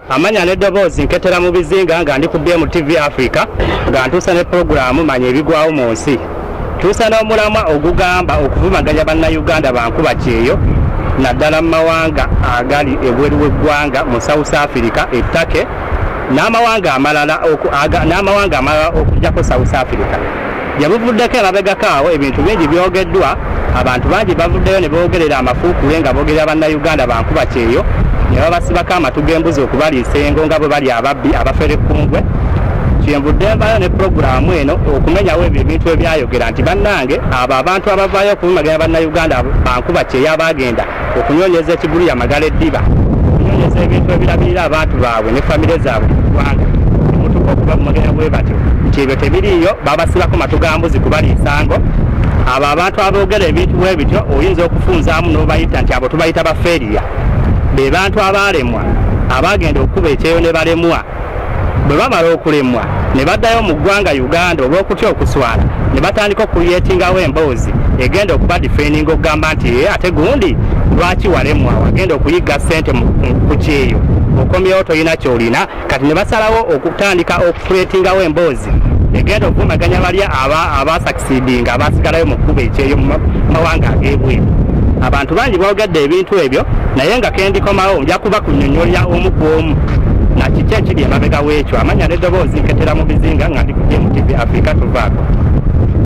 amanya n'eddoboozi nketera mu bizinga nga ndi ku BMTV Africa nga ntuusa ne pulogulaamu manya ebigwawo mu nsi. Tuusa n'omulamwa ogugamba okuvumaganya bannayuganda bankuba kyeyo naddala mu mawanga agali ebweru w'eggwanga mu South Africa ettake n'amawanga amalala okujjako South Africa. Yabuvuddeko emabegako awo ebintu bingi byogeddwa, abantu bangi bavuddeyo ne boogerera amafuukule nga boogerera bannayuganda bankuba kyeyo ne babasibako amatu g'embuzi okubaliisa engo nga bwe bali ababbi abafere kkungwe. Kyenvudde nvaayo ne pulogulaamu eno okumenyawo ebyo ebintu ebyayogera nti bannange abo abantu abavaayo okuvumaganya bannayuganda bankuba kyeyo abagenda okunyonyeza ekigulu yamagala eddiba, okunyonyeza ebintu ebirabirira abantu baabwe ne famire zaabwe mu ggwanga, mutuka okubavumaganya bwe batyo nti ebyo tebiriiyo, babasibako matu ga mbuzi kubaliisa ngo. Abo abantu aboogera ebintu bwe bityo oyinza okufunzaamu n'obayita nti abo tubayita bafeeriya, be bantu abaalemwa abagenda okukuba ekyeyo ne balemwa. Bwe bamala okulemwa ne baddayo mu ggwanga Uganda olw'okutya okuswala ne batandika okuyetingawo emboozi egenda okubadifeninga okugamba nti ate gundi lwaki walemwa, wagenda okuyiga ssente ku kyeyo okomyewo toyina kyolina. Kati ne basalawo okutandika okukuleetingawo emboozi egenda okuvumaganya bali abasakisidinga abasigalayo mu kkuba ekyeyo mu mawanga ag'ebweru. Abantu bangi boogedde ebintu ebyo, naye nga kendikomawo nja kuba kunnyonnyolera omu ku omu na kiki ekiri emabega w'ekyo. Amanya n'eddoboozi nketera mu bizinga nga ndi ku BMTV Africa tuvaako.